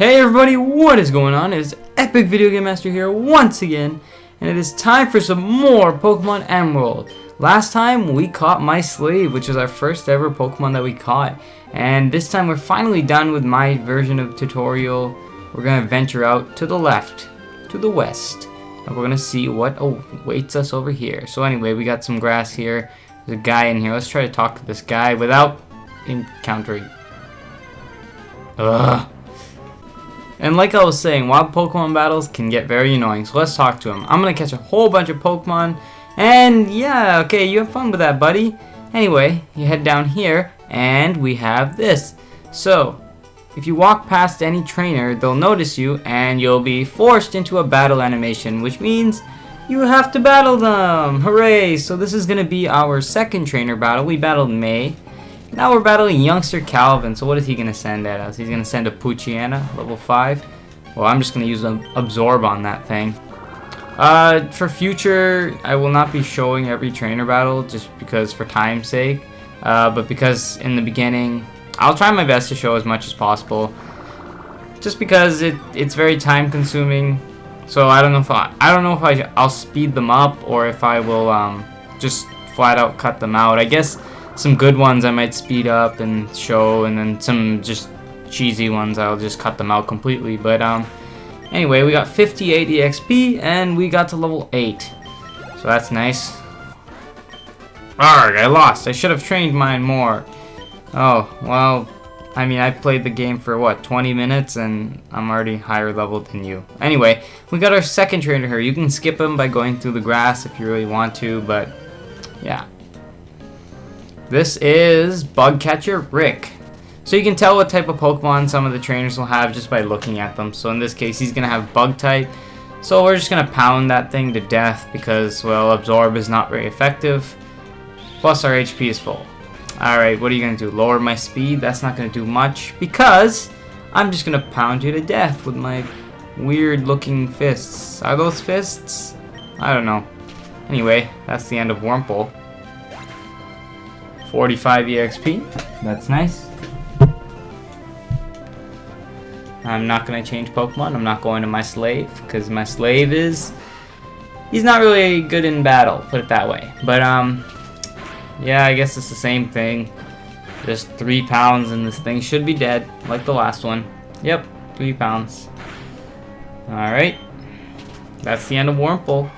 Hey everybody, what is going on? It's Epic Video Game Master here once again, and it is time for some more Pokemon Emerald. Last time we caught my slave, which was our first ever Pokemon that we caught, and this time we're finally done with my version of the tutorial. We're gonna venture out to the left, to the west, and we're gonna see what awaits us over here. So anyway, we got some grass here. There's a guy in here. Let's try to talk to this guy without encountering. And like I was saying, wild Pokemon battles can get very annoying, so let's talk to him. I'm gonna catch a whole bunch of Pokemon, and yeah, okay, you have fun with that, buddy. Anyway, you head down here, and we have this. So, if you walk past any trainer, they'll notice you, and you'll be forced into a battle animation, which means you have to battle them. Hooray! So this is gonna be our second trainer battle. We battled May. Now we're battling youngster Calvin, so what is he going to send at us? He's going to send a Poochyena, level 5. Well, I'm just going to use an Absorb on that thing. For future, I will not be showing every trainer battle, just because for time's sake. But because in the beginning, I'll try my best to show as much as possible. Just because it's very time consuming. So I don't know if I'll speed them up, or if I will just flat out cut them out. I guess some good ones I might speed up and show, and then some just cheesy ones I'll just cut them out completely. But anyway, we got 58 EXP and we got to level 8, so that's nice. Arrgh, I lost. I should have trained mine more. Oh well, I mean, I played the game for what, 20 minutes, and I'm already higher level than you. Anyway, we got our second trainer here. You can skip him by going through the grass if you really want to, but yeah. This is Bug Catcher Rick. So you can tell what type of Pokemon some of the trainers will have just by looking at them. So in this case, he's going to have Bug type. So we're just going to pound that thing to death because, well, Absorb is not very effective. Plus our HP is full. Alright, what are you going to do? Lower my speed? That's not going to do much because I'm just going to pound you to death with my weird looking fists. Are those fists? I don't know. Anyway, that's the end of Wurmple. 45 EXP. That's nice. I'm not going to change Pokemon. I'm not going to my slave, because my slave he's not really good in battle, put it that way. But, yeah, I guess it's the same thing. Just 3 pounds and this thing should be dead, like the last one. Yep, 3 pounds. Alright. That's the end of Wurmple.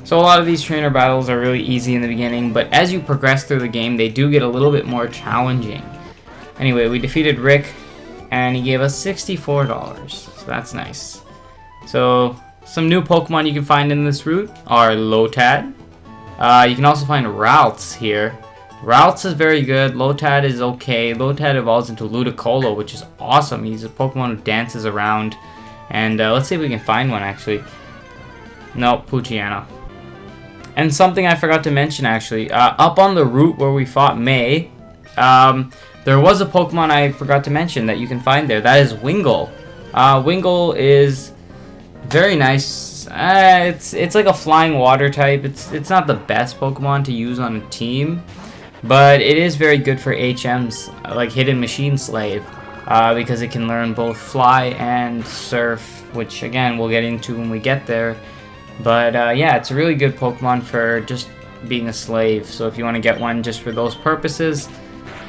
So a lot of these trainer battles are really easy in the beginning, but as you progress through the game, they do get a little bit more challenging. Anyway, we defeated Rick, and he gave us $64, so that's nice. So, some new Pokemon you can find in this route are Lotad. You can also find Ralts here. Ralts is very good, Lotad is okay. Lotad evolves into Ludicolo, which is awesome. He's a Pokemon who dances around. And let's see if we can find one, actually. Nope, Poochyena. And something I forgot to mention, actually, up on the route where we fought May, there was a Pokemon I forgot to mention that you can find there. That is Wingull. Wingull is very nice. It's like a flying water type. It's not the best Pokemon to use on a team, but it is very good for HMs, like Hidden Machine Slave, because it can learn both Fly and Surf, which again we'll get into when we get there. But yeah, it's a really good Pokemon for just being a slave. So if you want to get one just for those purposes,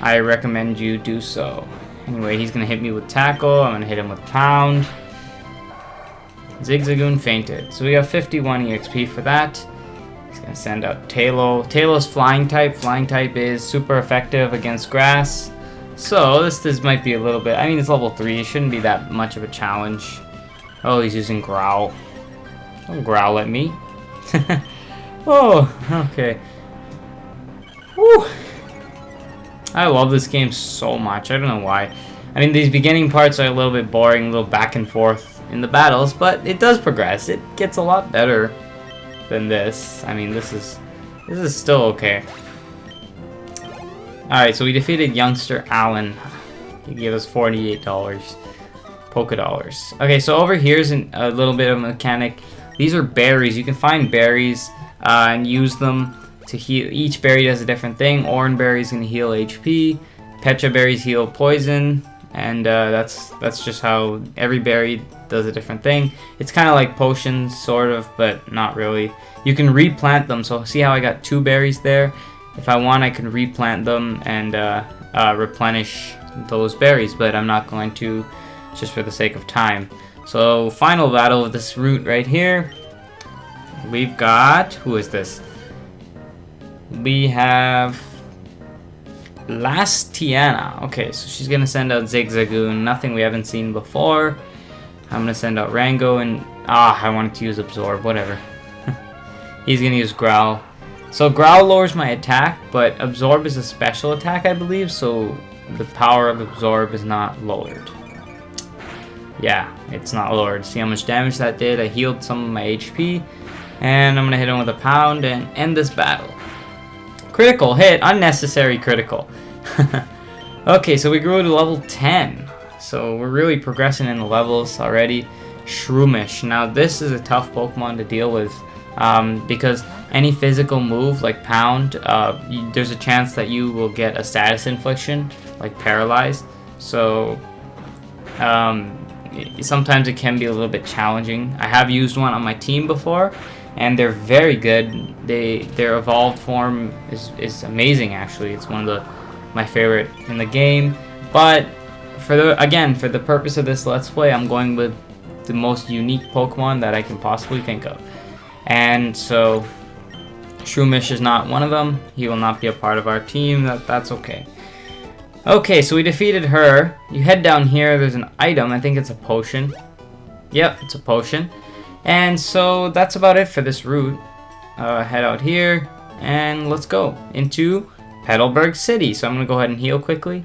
I recommend you do so. Anyway, he's going to hit me with Tackle. I'm going to hit him with Pound. Zigzagoon fainted. So we got 51 EXP for that. He's going to send out Tailo. Tailo's Flying type. Flying type is super effective against grass. So this might be a little bit... I mean, it's level 3. It shouldn't be that much of a challenge. Oh, he's using Growl. Don't growl at me. Oh, okay. Whew. I love this game so much. I don't know why. I mean, these beginning parts are a little bit boring, a little back and forth in the battles, but it does progress. It gets a lot better than this. I mean, this is still okay. Alright, so we defeated youngster Alan. He gave us $48. Polka dollars. Okay, so over here's a little bit of a mechanic. These are berries. You can find berries and use them to heal. Each berry does a different thing. Oran berries can heal HP. Pecha berries heal poison. and that's just how every berry does a different thing. It's kind of like potions, sort of, but not really. You can replant them, so see how I got 2 berries there? If I want, I can replant them and replenish those berries, but I'm not going to, just for the sake of time. So final battle of this route right here. We've got, who is this? We have Lastiana. Okay, so she's gonna send out Zigzagoon, nothing we haven't seen before. I'm gonna send out Rango, and I wanted to use Absorb, whatever. He's gonna use Growl. So Growl lowers my attack, but Absorb is a special attack, I believe, so the power of Absorb is not lowered. Yeah, it's not lowered. See how much damage that did? I healed some of my HP, and I'm gonna hit him with a pound and end this battle. Critical hit, unnecessary critical. Okay, so we grew to level 10. So we're really progressing in the levels already. Shroomish. Now this is a tough Pokemon to deal with because any physical move like Pound, there's a chance that you will get a status infliction, like Paralyzed. So sometimes it can be a little bit challenging. I have used one on my team before, and they're very good. Their evolved form is amazing, actually. It's one of my favorite in the game. But for the purpose of this Let's Play, I'm going with the most unique Pokemon that I can possibly think of. And so Shroomish is not one of them. He will not be a part of our team. That's okay. Okay, so we defeated her. You head down here, there's an item. I think it's a potion. Yep, it's a potion. And so that's about it for this route. Head out here, and let's go into Petalburg City. So I'm going to go ahead and heal quickly.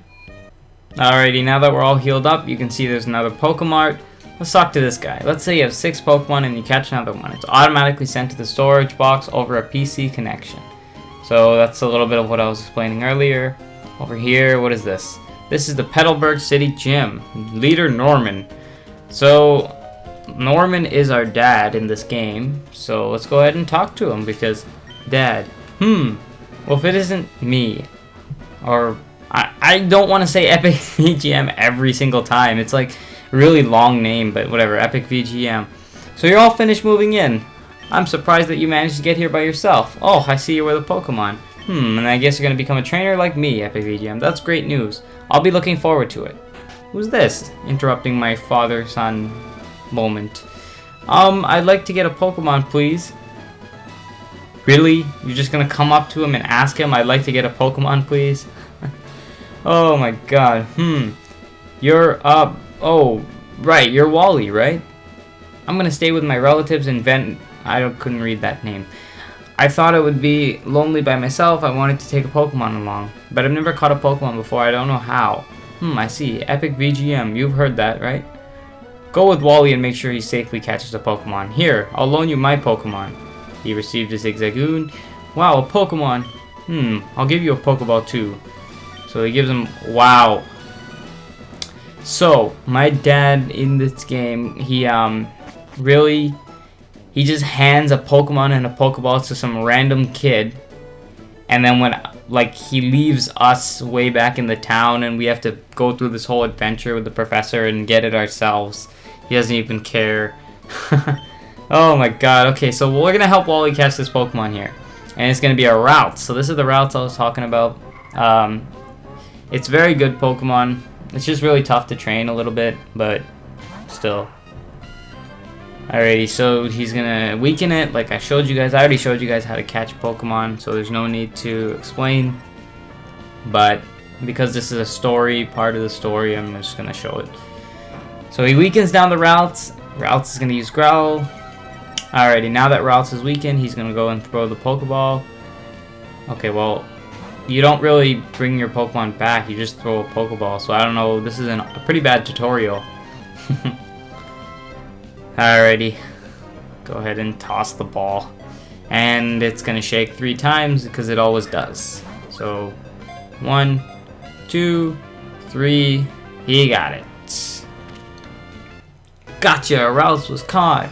Alrighty, now that we're all healed up, you can see there's another Pokemart. Let's talk to this guy. Let's say you have 6 Pokemon and you catch another one. It's automatically sent to the storage box over a PC connection. So that's a little bit of what I was explaining earlier. Over here, what is this? This is the Petalburg City Gym. Leader Norman. So Norman is our dad in this game. So let's go ahead and talk to him because Dad. Well, if it isn't me, or I don't want to say EpicVGM every single time. It's like a really long name, but whatever. EpicVGM. So you're all finished moving in. I'm surprised that you managed to get here by yourself. Oh, I see you were the Pokemon. And I guess you're going to become a trainer like me, EpicVGM. That's great news. I'll be looking forward to it. Who's this? Interrupting my father-son moment. I'd like to get a Pokemon, please. Really? You're just going to come up to him and ask him, I'd like to get a Pokemon, please? Oh my god. You're, oh, right, you're Wally, right? I'm going to stay with my relatives and I couldn't read that name. I thought it would be lonely by myself. I wanted to take a Pokemon along, but I've never caught a Pokemon before. I don't know how. I see. EpicVGM. You've heard that, right? Go with Wally and make sure he safely catches a Pokemon. Here, I'll loan you my Pokemon. He received a Zigzagoon. Wow, a Pokemon. I'll give you a Pokeball too. So he gives him. Wow. So my dad in this game, he He just hands a Pokemon and a Pokeball to some random kid, and then when he leaves us way back in the town and we have to go through this whole adventure with the professor and get it ourselves. He doesn't even care. Oh my god. Okay, so we're gonna help Wally catch this Pokemon here, and it's gonna be a route. So this is the routes I was talking about. It's very good Pokemon. It's just really tough to train a little bit, but still. Alrighty, so he's gonna weaken it like I showed you guys. I already showed you guys how to catch Pokemon, so there's no need to explain. But because this is a story, part of the story, I'm just gonna show it. So he weakens down the Routes. Routes is gonna use Growl. Alrighty, now that Routes is weakened, he's gonna go and throw the Pokeball. Okay, well, you don't really bring your Pokemon back, you just throw a Pokeball. So I don't know, this is a pretty bad tutorial. Alrighty, go ahead and toss the ball, and it's gonna shake 3 times because it always does. So 1, 2, 3, he got it. Gotcha, Rouse was caught.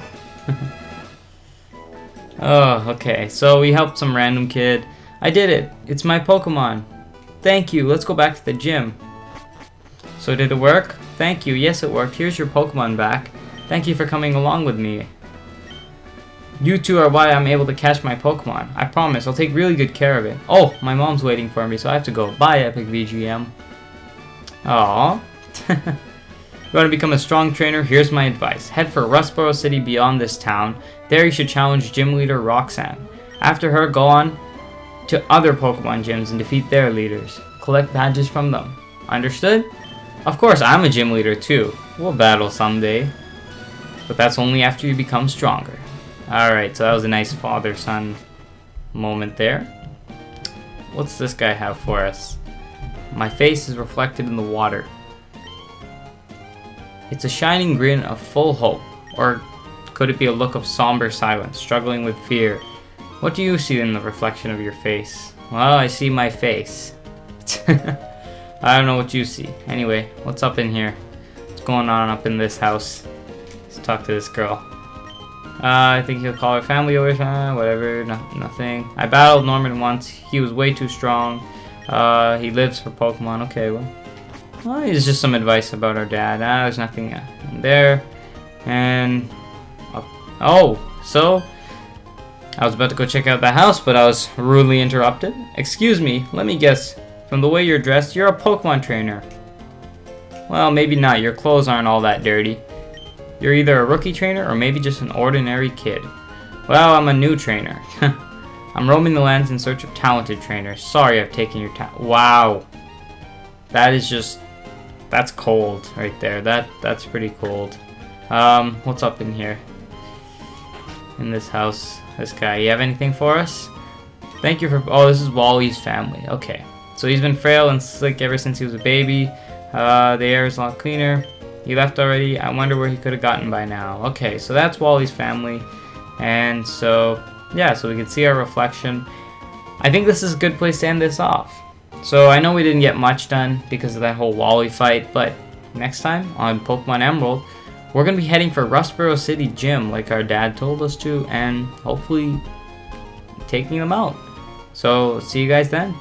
Oh, okay, so we helped some random kid. I did it, it's my Pokemon. Thank you, let's go back to the gym. So So did it work? Thank you. Yes, it worked. Here's your Pokemon back. Thank you for coming along with me. You two are why I'm able to catch my Pokemon. I promise, I'll take really good care of it. Oh, my mom's waiting for me, so I have to go. Bye, EpicVGM. Aww. You want to become a strong trainer? Here's my advice. Head for Rustboro City beyond this town. There you should challenge Gym Leader Roxanne. After her, go on to other Pokemon gyms and defeat their leaders. Collect badges from them. Understood? Of course, I'm a gym leader too. We'll battle someday. But that's only after you become stronger. Alright, so that was a nice father-son moment there. What's this guy have for us? My face is reflected in the water. It's a shining grin of full hope. Or could it be a look of somber silence, struggling with fear? What do you see in the reflection of your face? Well, I see my face. I don't know what you see. Anyway, what's up in here? What's going on up in this house? Let's talk to this girl. I think he'll call her family over time. Whatever, nothing. I battled Norman once. He was way too strong. He lives for Pokemon. Okay, well, it's just some advice about our dad. There's nothing in there. And oh, so I was about to go check out the house, but I was rudely interrupted. Excuse me, let me guess. From the way you're dressed, you're a Pokemon trainer. Well, maybe not. Your clothes aren't all that dirty. You're either a rookie trainer or maybe just an ordinary kid. Well, I'm a new trainer. I'm roaming the lands in search of talented trainers. Sorry I've taken your time. Wow. That is just... that's cold right there. That's pretty cold. What's up in here? In this house. This guy. You have anything for us? Thank you for... oh, this is Wally's family. Okay. So he's been frail and slick ever since he was a baby. The air is a lot cleaner. He left already. I wonder where he could have gotten by now. Okay, so that's Wally's family. And so, yeah, so we can see our reflection. I think this is a good place to end this off. So I know we didn't get much done because of that whole Wally fight, but next time on Pokemon Emerald, we're going to be heading for Rustboro City Gym like our dad told us to, and hopefully taking them out. So see you guys then.